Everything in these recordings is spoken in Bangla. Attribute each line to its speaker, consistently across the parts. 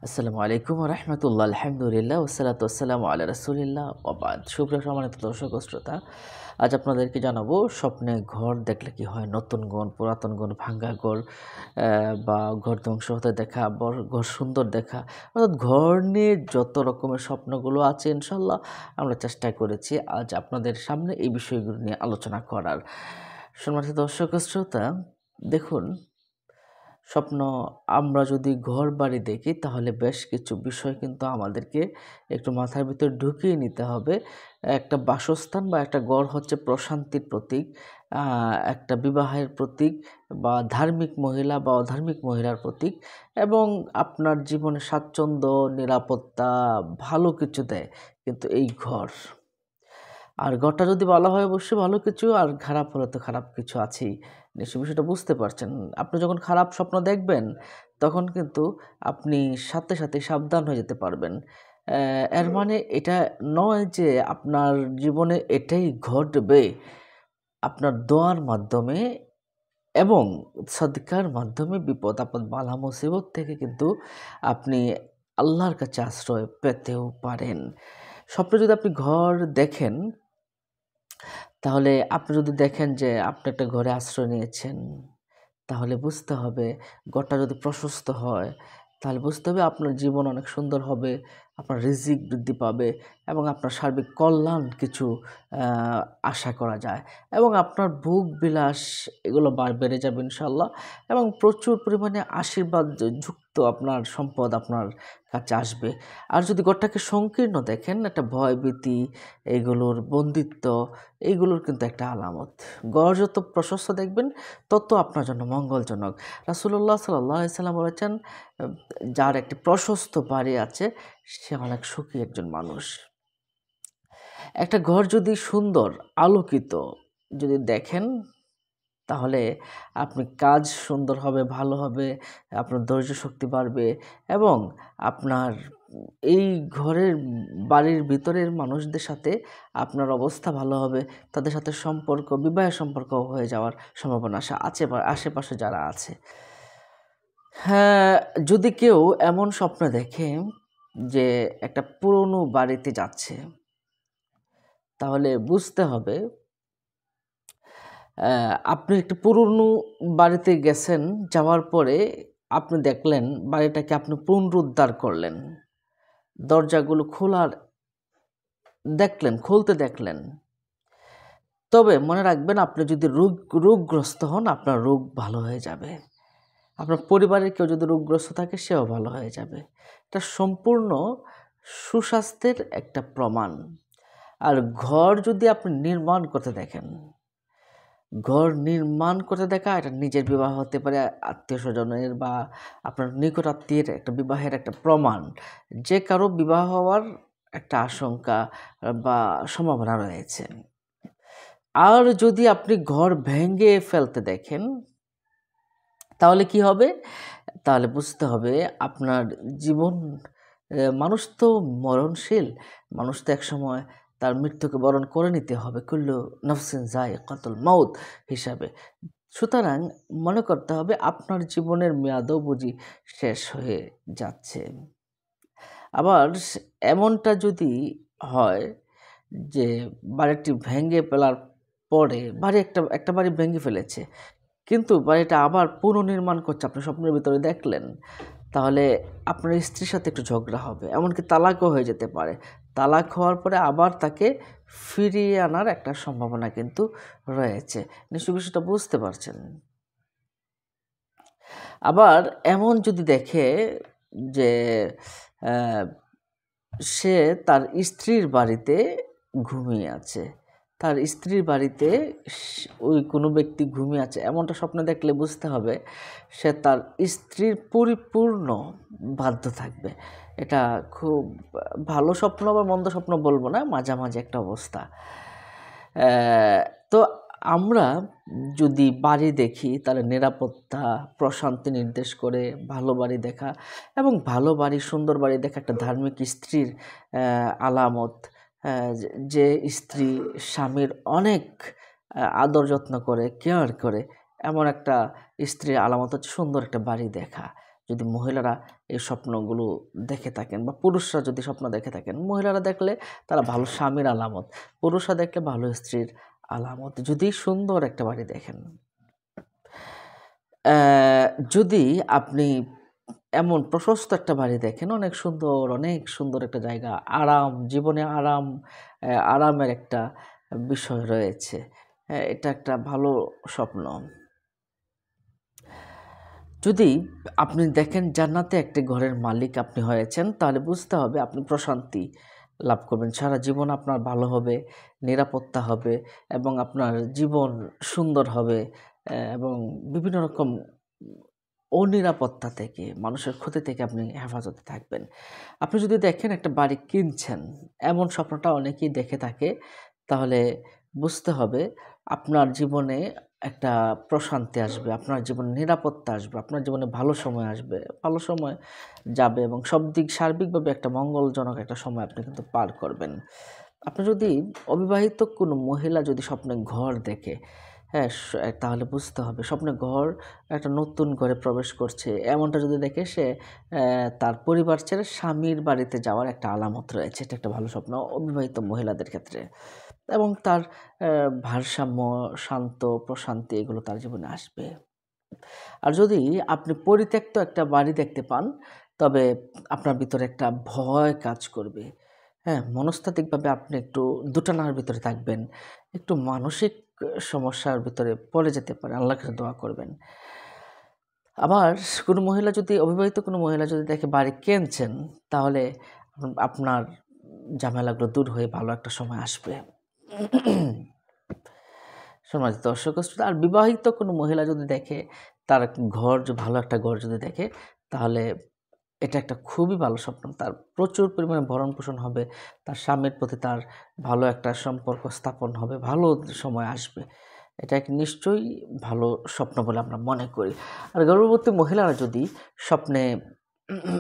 Speaker 1: আসসালামু আলাইকুম ওয়া রাহমাতুল্লাহ। আলহামদুলিল্লাহ ওয়াসসালাতু ওয়াসসালামু আলা রাসূলিল্লাহ ওয়া বাদ। সুপ্রিয় সম্মানিত দর্শক ও শ্রোতা, আজ আপনাদেরকে জানাবো স্বপ্নে ঘর দেখলে কি হয়। নতুন ঘর, পুরাতন ঘর, ভাঙ্গা ঘর বা ঘর ধ্বংস হতে দেখা, ঘর সুন্দর দেখা, অর্থাৎ ঘর নিয়ে যত রকমের স্বপ্নগুলো আছে ইনশাআল্লাহ আমরা চেষ্টা করেছি আজ আপনাদের সামনে এই বিষয়গুলো নিয়ে আলোচনা করার। সম্মানিত দর্শক ও শ্রোতা, দেখুন, স্বপ্ন আমরা যদি ঘর-বাড়ি দেখি তাহলে বেশ কিছু বিষয় কিন্তু আমাদেরকে একটু মাথার ভিতর ঢুকিয়ে নিতে হবে। একটা বাসস্থান বা একটা ঘর হচ্ছে প্রশান্তির প্রতীক, আ একটা বিবাহের প্রতীক বা ধার্মিক মহিলা বা অধার্মিক মহিলার প্রতীক এবং আপনার জীবনে স্বাচ্ছন্দ্য, নিরাপত্তা ভালো কিছু দেয় কিন্তু এই ঘর। আর ঘরটা যদি বলা হয় অবশ্যই ভালো কিছু, আর খারাপ হলে তো খারাপ কিছু আছেই। নিশ্চয়ই বিষয়টা বুঝতে পারছেন। আপনি যখন খারাপ স্বপ্ন দেখবেন, তখন কিন্তু আপনি সাথে, সাথেই সাবধান হয়ে যেতে পারবেন। এর মানে এটা নয় যে আপনার জীবনে এটাই ঘটবে। আপনার দোয়ার মাধ্যমে এবং সাদকার মাধ্যমে বিপদ-আপদ, বালা-মুসিবত থেকে কিন্তু আপনি আল্লাহর কাছে আশ্রয় পেতেও পারেন। স্বপ্নে যদি আপনি ঘর দেখেন, তাহলে আপনি যদি দেখেন যে আপনি একটা ঘরে আশ্রয় নিয়েছেন, তাহলে বুঝতে হবে ঘরটা যদি প্রশস্ত হয়, তাহলে বুঝতে হবে আপনার জীবন অনেক সুন্দর হবে, আপনার রিজিক বৃদ্ধি পাবে এবং আপনার সার্বিক কল্যাণ কিছু আ আশা করা যায় এবং আপনার ভোগ-বিলাস এগুলো বেড়ে যাবে ইনশাআল্লাহ এবং প্রচুর পরিমাণে আশীর্বাদ যুক্ত আপনার সম্পদ আপনার কাছে আসবে। আর যদি ঘরটাকে সংকীর্ণ দেখেন, একটা ভয়-ভীতি, এগুলোর বন্দিত্ব, এইগুলোর কিন্তু একটা আলামত। ঘর যত প্রশস্ত দেখবেন তত আপনার জন্য মঙ্গলজনক। রাসূলুল্লাহ সাল্লাল্লাহু আলাইহি সাল্লাম বলেছেন, আ যার একটি প্রশস্ত বাড়ি আছে সে অনেক সুখী একজন মানুষ। একটা ঘর যদি সুন্দর, আলোকিত যদি দেখেন, তাহলে আপনি কাজ সুন্দর হবে, ভালো হবে, আপনার ধৈর্য শক্তি বাড়বে এবং আপনার এই ঘরের বাড়ির ভিতরের মানুষদের সাথে আপনার অবস্থা ভালো হবে। তাদের সাথে সম্পর্ক, বিবাহের সম্পর্ক হয়ে যাওয়ার সম্ভাবনা আছে বা আশেপাশে যারা আছে। হ্যাঁ, যদি কেউ এমন স্বপ্ন দেখে যে একটা পুরনো বাড়িতে যাচ্ছে, তাহলে বুঝতে হবে আপনি একটা পুরনো বাড়িতে গেছেন, যাওয়ার পরে আপনি দেখলেন বাড়িটাকে আপনি পুনরুদ্ধার করলেন। দরজাগুলো খুলতে দেখলেন। তবে মনে রাখবেন, আপনি যদি রোগগ্রস্ত হন, আপনার রোগ ভালো হয়ে যাবে। আপনার পরিবারের কেউ যদি রোগগ্রস্ত থাকে, সেও ভালো হয়ে যাবে। এটা সম্পূর্ণ সুস্বাস্থ্যের একটা প্রমাণ। আর ঘর যদি আপনি নির্মাণ করতে দেখেন, ঘর নির্মাণ করতে দেখা, এটা নিজের বিবাহ হতে পারে, আত্মীয়স্বজনের বা আপনার নিকট আত্মীয়ের একটা বিবাহের একটা প্রমাণ। যে কারো বিবাহ হওয়ার একটা আশঙ্কা বা সম্ভাবনা রয়েছে। আর যদি আপনি ঘর ভেঙে ফেলতে দেখেন, তাহলে কি হবে? তাহলে বুঝতে হবে আপনার জীবন, মানুষ তো মরণশীল। মানুষ তো একসময় তার মৃত্যুকে বরণ করে নিতে হবে। কুল্লু নাফসিন যায়িকাতুল মাউত হিসাবে। সুতরাং মনে করতে হবে আপনার জীবনের মেয়াদও বুঝি শেষ হয়ে যাচ্ছে। আবার এমনটা যদি হয় যে বাড়িটি ভেঙে ফেলার পরে, একটা বাড়ি ভেঙে ফেলেছে, কিন্তু বাড়িটা আবার পুনর্নির্মাণ করছে, আপনি স্বপ্নের ভিতরে দেখলেন, তাহলে আপনার স্ত্রীর সাথে একটু ঝগড়া হবে। এমনকি তালাকও হয়ে যেতে পারে। তালাক হওয়ার পরে আবার তাকে ফিরিয়ে আনার একটা সম্ভাবনা কিন্তু রয়েছে। নিশ্চয়ই বিষয়টা বুঝতে পারছেন। আবার এমন যদি দেখে যে অ্যা সে তার স্ত্রীর বাড়িতে ঘুমিয়ে আছে। তার স্ত্রীর বাড়িতে ওই কোনো ব্যক্তি ঘুমিয়ে আছে, এমনটা স্বপ্ন দেখলে বুঝতে হবে সে তার স্ত্রীর পরিপূর্ণ বাধ্য থাকবে। এটা খুব ভালো স্বপ্ন বা মন্দ স্বপ্ন বলব না, মাঝামাঝি একটা অবস্থা। তো আমরা যদি বাড়ি দেখি তাহলে নিরাপত্তা, প্রশান্তি নির্দেশ করে ভালো বাড়ি দেখা এবং ভালো বাড়ি, সুন্দর বাড়ি দেখা একটা ধার্মিক স্ত্রীর আলামত। যে স্ত্রী স্বামীর অনেক আদর যত্ন করে, কেয়ার করে, এমন একটা স্ত্রীর আলামত হচ্ছে সুন্দর একটা বাড়ি দেখা। যদি মহিলারা এই স্বপ্নগুলো দেখে থাকেন বা পুরুষরা যদি স্বপ্ন দেখে থাকেন, মহিলারা দেখলে তারা ভালো স্বামীর আলামত, পুরুষরা দেখলে ভালো স্ত্রীর আলামত। যদি সুন্দর একটা বাড়ি দেখেন, যদি আপনি এমন প্রশস্ত একটা বাড়ি দেখেন, অনেক সুন্দর একটা জায়গা, আরাম, জীবনে আরামের একটা বিষয় রয়েছে। হ্যাঁ, এটা একটা ভালো স্বপ্ন। যদি আপনি দেখেন জান্নাতে একটি ঘরের মালিক আপনি হয়েছেন, তাহলে বুঝতে হবে আপনি প্রশান্তি লাভ করবেন। সারা জীবন আপনার ভালো হবে, নিরাপত্তা হবে এবং আপনার জীবন সুন্দর হবে, এবং বিভিন্ন রকম অনিরাপত্তা থেকে, মানুষের ক্ষতি থেকে আপনি হেফাজতে থাকবেন। আপনি যদি দেখেন একটা বাড়ি কিনছেন, এমন স্বপ্নটা অনেকেই দেখে থাকে, তাহলে বুঝতে হবে আপনার জীবনে একটা প্রশান্তি আসবে, আপনার জীবনে নিরাপত্তা আসবে, আপনার জীবনে ভালো সময় আসবে, ভালো সময় যাবে এবং সব দিক সার্বিকভাবে একটা মঙ্গলজনক একটা সময় আপনি কিন্তু পার করবেন। আপনি যদি অবিবাহিত কোনো মহিলা যদি স্বপ্নে ঘর দেখে, হ্যাঁ, তাহলে বুঝতে হবে স্বপ্নে ঘর, একটা নতুন ঘরে প্রবেশ করছে, এমনটা যদি দেখে সে তার পরিবার ছেড়ে স্বামীর বাড়িতে যাওয়ার একটা আলামত রয়েছে। এটা একটা ভালো স্বপ্ন অবিবাহিত মহিলাদের ক্ষেত্রে, এবং তার ভারসাম্য, শান্ত, প্রশান্তি এগুলো তার জীবনে আসবে। আর যদি আপনি পরিত্যক্ত একটা বাড়ি দেখতে পান, তবে আপনার ভিতরে একটা ভয় কাজ করবে। হ্যাঁ, মনস্তাত্ত্বিকভাবে আপনি একটু দোটানার ভিতরে থাকবেন, একটু মানসিক সমস্যার ভিতরে পড়ে যেতে পারেন। আল্লাহর কাছে দোয়া করবেন। আবার অবিবাহিত কোনো মহিলা যদি দেখে বাড়ি কিনছেন, তাহলে আপনার ঝামেলাগুলো দূর হয়ে ভালো একটা সময় আসবে। সম্মানিত দর্শক শ্রোতা, আর বিবাহিত কোনো মহিলা যদি দেখে তার ভালো একটা ঘর যদি দেখে, তাহলে এটা একটা খুবই ভালো স্বপ্ন। তার প্রচুর পরিমাণে ভরণ পোষণ হবে, তার স্বামীর প্রতি তার ভালো একটা সম্পর্ক স্থাপন হবে, ভালো সময় আসবে। এটা নিশ্চয়ই ভালো স্বপ্ন বলে আমরা মনে করি। আর গর্ভবতী মহিলারা যদি স্বপ্নে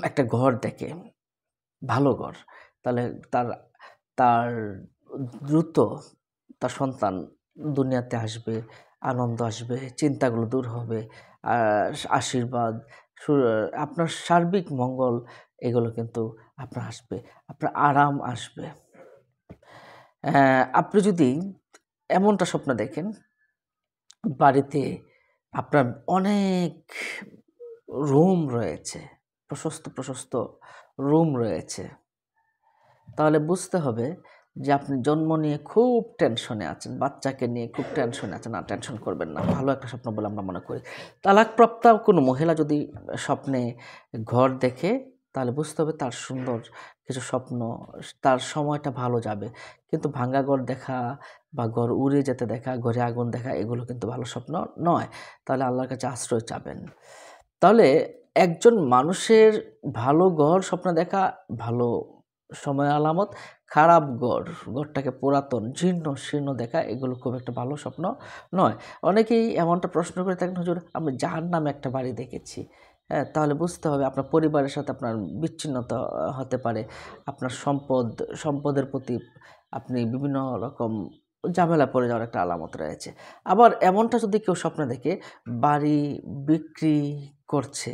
Speaker 1: একটা ঘর দেখে, ভালো ঘর, তাহলে তার তার দ্রুত তার সন্তান দুনিয়াতে আসবে, আনন্দ আসবে, চিন্তাগুলো দূর হবে, আশীর্বাদ, আপনার সার্বিক মঙ্গল এগুলো কিন্তু আপনার আসবে, আপনার আরাম আসবে। আপনি যদি এমনটা স্বপ্ন দেখেন, বাড়িতে আপনার অনেক রুম রয়েছে, প্রশস্ত রুম রয়েছে, তাহলে বুঝতে হবে যে আপনি জন্ম নিয়ে খুব টেনশনে আছেন, বাচ্চাকে নিয়ে খুব টেনশনে আছেন। না, টেনশন করবেন না, ভালো একটা স্বপ্ন বলে আমরা মনে করি। তালাকপ্রাপ্ত কোনো মহিলা যদি স্বপ্নে ঘর দেখে, তাহলে বুঝতে হবে তার সুন্দর কিছু স্বপ্ন, তার সময়টা ভালো যাবে। কিন্তু ভাঙ্গা ঘর দেখা বা ঘর উড়ে যেতে দেখা, ঘরে আগুন দেখা, এগুলো কিন্তু ভালো স্বপ্ন নয়। তাহলে আল্লাহর কাছে আশ্রয় চাবেন। তাহলে একজন মানুষের ভালো ঘর স্বপ্ন দেখা ভালো সময় আলামত, খারাপ ঘরটাকে পুরাতন জীর্ণ শীর্ণ দেখা এগুলো খুব একটা ভালো স্বপ্ন নয়। অনেকেই এমনটা প্রশ্ন করে থাকেন, হুজুর আমি জাহান্নামে একটা বাড়ি দেখেছি। হ্যাঁ, তাহলে বুঝতে হবে আপনার পরিবারের সাথে আপনার বিচ্ছিন্নতা হতে পারে, আপনার সম্পদের প্রতি আপনি বিভিন্ন রকম ঝামেলা পড়ে যাওয়ার একটা আলামত রয়েছে। আবার এমনটা যদি কেউ স্বপ্ন দেখে বাড়ি বিক্রি করছে,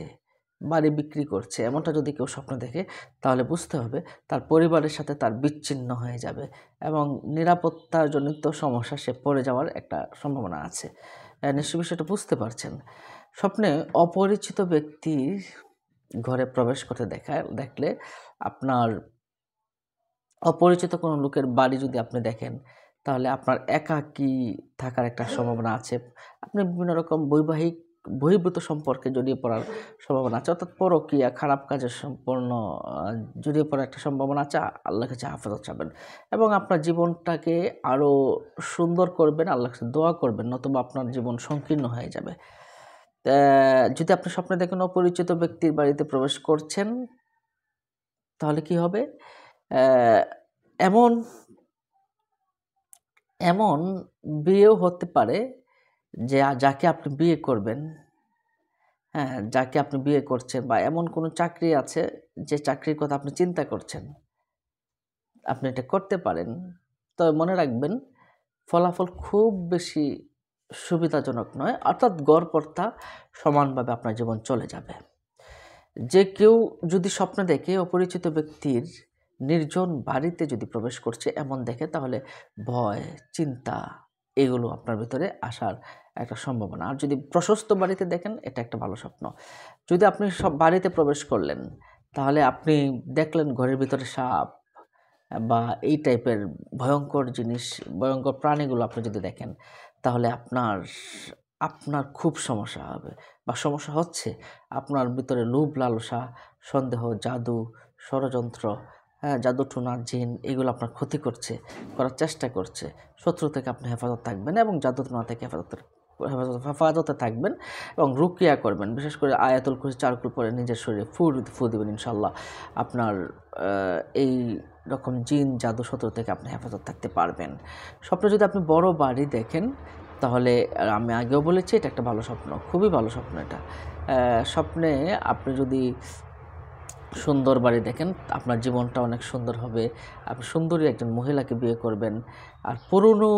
Speaker 1: এমনটা যদি কেউ স্বপ্ন দেখে, তাহলে বুঝতে হবে তার পরিবারের সাথে তার বিচ্ছিন্ন হয়ে যাবে এবং নিরাপত্তাজনিত সমস্যা সে পড়ে যাওয়ার একটা সম্ভাবনা আছে। নিশ্চয়ই বিষয়টা বুঝতে পারছেন। স্বপ্নে অপরিচিত ব্যক্তির ঘরে প্রবেশ করতে দেখলে আপনার অপরিচিত কোনো লোকের বাড়ি যদি আপনি দেখেন, তাহলে আপনার একাকী থাকার একটা সম্ভাবনা আছে। আপনি বিভিন্ন রকম বহির্ভূত সম্পর্কে জড়িয়ে পড়ার সম্ভাবনা আছে, অর্থাৎ পরকীয়া, খারাপ কাজের সম্পূর্ণ জড়িয়ে পড়ার একটা সম্ভাবনা আছে। আল্লাহর কাছে হেফাজত চাবেন এবং আপনার জীবনটাকে আরও সুন্দর করবেন, আল্লাহর কাছে দোয়া করবেন, নতুবা আপনার জীবন সংকীর্ণ হয়ে যাবে। যদি আপনি স্বপ্নে দেখেন অপরিচিত ব্যক্তির বাড়িতে প্রবেশ করছেন, তাহলে কি হবে? এমন এমন বিয়েও হতে পারে যে যাকে আপনি বিয়ে করবেন, হ্যাঁ, যাকে আপনি বিয়ে করছেন, বা এমন কোনো চাকরি আছে যে চাকরির কথা আপনি চিন্তা করছেন, আপনি এটা করতে পারেন। তবে মনে রাখবেন ফলাফল খুব বেশি সুবিধাজনক নয়, অর্থাৎ গড়পড়তা সমানভাবে আপনার জীবন চলে যাবে। যে কেউ যদি স্বপ্নে দেখে অপরিচিত ব্যক্তির নির্জন বাড়িতে যদি প্রবেশ করছে এমন দেখে, তাহলে ভয়, চিন্তা এগুলো আপনার ভিতরে আসার একটা সম্ভাবনা। আর যদি প্রশস্ত বাড়িতে দেখেন, এটা একটা ভালো স্বপ্ন। যদি আপনি সব বাড়িতে প্রবেশ করলেন, তাহলে আপনি দেখলেন ঘরের ভিতরে সাপ বা এই টাইপের ভয়ঙ্কর জিনিস, ভয়ঙ্কর প্রাণীগুলো আপনি যদি দেখেন, তাহলে আপনার আপনার খুব সমস্যা হবে বা সমস্যা হচ্ছে। আপনার ভিতরে লোভ, লালসা, সন্দেহ, জাদু, ষড়যন্ত্র, হ্যাঁ, জাদুটোনা, জিন এগুলো আপনার ক্ষতি করছে, করার চেষ্টা করছে। শত্রু থেকে আপনি হেফাজত থাকবেন এবং জাদুটোনা থেকে হেফাজতে থাকবেন এবং রুকিয়া করবেন। বিশেষ করে আয়াতুল কুরসি চারকুল পরে নিজের শরীরে ফু দিবেন, ইনশাল্লাহ আপনার এই রকম জিন, জাদু, শত্রু থেকে আপনি হেফাজত থাকতে পারবেন। স্বপ্নে যদি আপনি বড় বাড়ি দেখেন, তাহলে আমি আগেও বলেছি এটা একটা ভালো স্বপ্ন, খুবই ভালো স্বপ্ন এটা। স্বপ্নে আপনি যদি সুন্দর বাড়ি দেখেন, আপনার জীবনটা অনেক সুন্দর হবে। আপনি সুন্দরী একজন মহিলাকে বিয়ে করবেন। আর পুরনো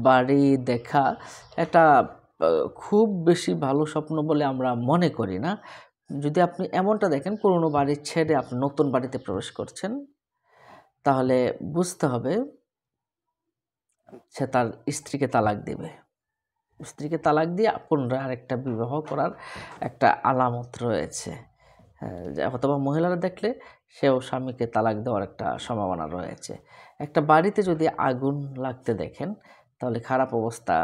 Speaker 1: বাড়ি দেখা একটা খুব বেশি ভালো স্বপ্ন বলে আমরা মনে করি না। যদি আপনি এমনটা দেখেন, পুরনো বাড়ি ছেড়ে আপনি নতুন বাড়িতে প্রবেশ করছেন, তাহলে বুঝতে হবে সে তার স্ত্রীকে তালাক দেবে। স্ত্রীকে তালাক দিয়ে পুনরায় আরেকটা বিবাহ করার একটা আলামত রয়েছে। অথবা মহিলারা দেখলে সেও স্বামীকে তালাক দেওয়ার একটা সম্ভাবনা রয়েছে। একটা বাড়িতে যদি আগুন লাগতে দেখেন, তাহলে খারাপ অবস্থা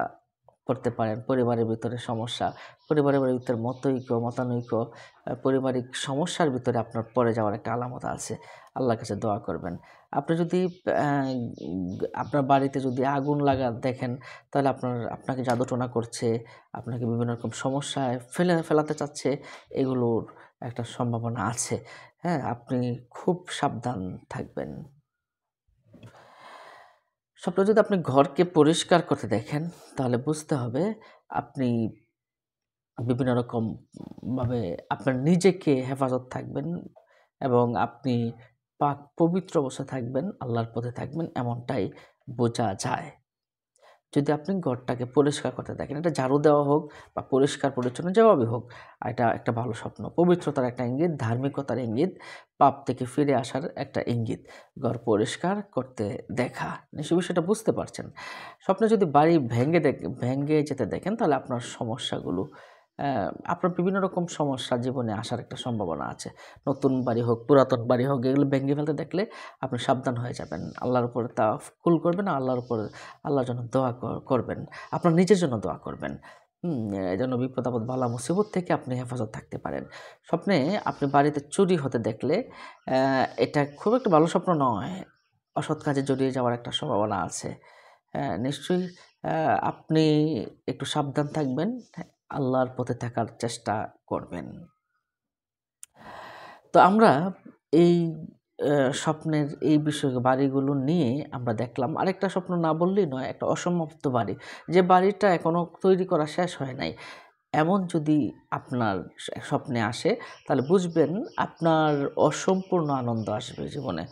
Speaker 1: করতে পারেন, পরিবারের ভিতরে সমস্যা, পরিবারের ভিতরে মতানৈক্য, পারিবারিক সমস্যার ভিতরে আপনার পড়ে যাওয়ার একটা আলামত আছে। আল্লাহর কাছে দোয়া করবেন। আপনি যদি আপনার বাড়িতে যদি আগুন লাগা দেখেন, তাহলে আপনাকে জাদুটোনা করছে, আপনাকে বিভিন্ন রকম সমস্যায় ফেলাতে চাচ্ছে, এগুলোর একটা সম্ভাবনা আছে। হ্যাঁ, আপনি খুব সাবধান থাকবেন। স্বপ্নে যদি আপনি ঘরকে পরিষ্কার করতে দেখেন, তাহলে বুঝতে হবে আপনি বিভিন্ন রকম ভাবে আপনার নিজেকে হেফাজত থাকবেন এবং আপনি পাক পবিত্র অবস্থায় থাকবেন, আল্লাহর পথে থাকবেন, এমনটাই বোঝা যায়। যদি আপনি ঘরটাকে পরিষ্কার করতে দেখেন, এটা ঝাড়ু দেওয়া হোক বা পরিষ্কার পরিচ্ছন্ন যেভাবে হোক, এটা একটা ভালো স্বপ্ন। পবিত্রতার একটা ইঙ্গিত, ধার্মিকতার ইঙ্গিত, পাপ থেকে ফিরে আসার একটা ইঙ্গিত। ঘর পরিষ্কার করতে দেখা, নিশ্চয়ই বিষয়টা বুঝতে পারছেন। স্বপ্নে যদি বাড়ি ভেঙে যেতে দেখেন, তাহলে আপনার সমস্যাগুলো, আপনার বিভিন্ন রকম সমস্যা জীবনে আসার একটা সম্ভাবনা আছে। নতুন বাড়ি হোক, পুরাতন বাড়ি হোক, এগুলো ভেঙে ফেলতে দেখলে আপনি সাবধান হয়ে যাবেন। আল্লাহর উপরে তাওয়াক্কুল করবেন, আল্লাহর জন্য দোয়া করবেন। আপনার নিজের জন্য দোয়া করবেন। যেন বিপদ আপদ বালা মুসিবত থেকে আপনি হেফাজত থাকতে পারেন। স্বপ্নে আপনি বাড়িতে চুরি হতে দেখলে এটা খুব একটা ভালো স্বপ্ন নয়। অসৎ কাজে জড়িয়ে যাওয়ার একটা সম্ভাবনা আছে। নিশ্চয়ই আপনি একটু সাবধান থাকবেন। আল্লাহর পথে থাকার চেষ্টা করবেন। তো আমরা এই স্বপ্নের এই বাড়িগুলো নিয়ে আমরা দেখলাম। আরেকটা স্বপ্ন না বললেই নয়, একটা অসমাপ্ত বাড়ি। যে বাড়িটা এখনো তৈরি করা শেষ হয় নাই, এমন যদি আপনার স্বপ্নে আসে, তাহলে বুঝবেন আপনার অসম্পূর্ণ আনন্দ আসবে জীবনে।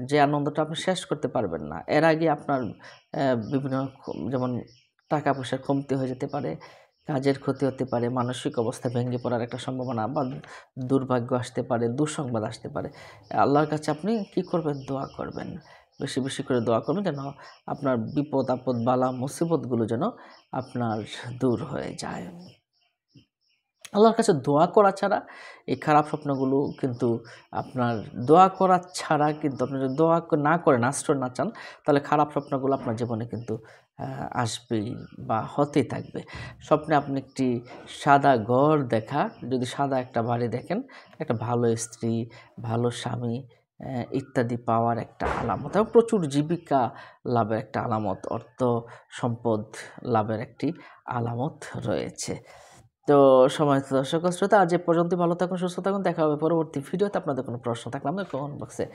Speaker 1: যে আনন্দটা আপনি শেষ করতে পারবেন না। এর আগে আপনার বিভিন্ন যেমন টাকা পয়সার কমতি হয়ে যেতে পারে, কাজের ক্ষতি হতে পারে, মানসিক অবস্থা ভেঙে পড়ার একটা সম্ভাবনা বা দুর্ভাগ্য আসতে পারে, দুঃসংবাদ আসতে পারে। আল্লাহর কাছে আপনি কি করবেন? দোয়া করবেন। বেশি, বেশি করে দোয়া করবেন যেন আপনার বিপদ আপদ বালা মুসিবতগুলো যেন আপনার দূর হয়ে যায়। আল্লাহর কাছে দোয়া করা ছাড়া এই খারাপ স্বপ্নগুলো কিন্তু আপনার দোয়া করা ছাড়া কিন্তু আপনি যদি দোয়া না করেন, আশ্রয় না চান, তাহলে খারাপ স্বপ্নগুলো আপনার জীবনে কিন্তু আসবেই বা হতেই থাকবে। স্বপ্নে আপনি একটি সাদা ঘর দেখা, যদি সাদা একটা বাড়ি দেখেন, একটা ভালো স্ত্রী, ভালো স্বামী ইত্যাদি পাওয়ার একটা আলামত এবং প্রচুর জীবিকা লাভের একটা আলামত, অর্থ সম্পদ লাভের একটি আলামত রয়েছে। তো সম্মানিত দর্শক শ্রোতা, আজ এ পর্যন্তই। ভালো থাকুন, সুস্থ থাকুন। দেখা হবে পরবর্তী ভিডিওতে। আপনাদের কোনো প্রশ্ন থাকলে আমাদের কমেন্ট বক্সে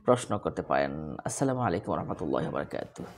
Speaker 1: প্রশ্ন করতে পারেন। আসসালামু আলাইকুম ওয়া রাহমাতুল্লাহি ওয়া বারাকাতুহু।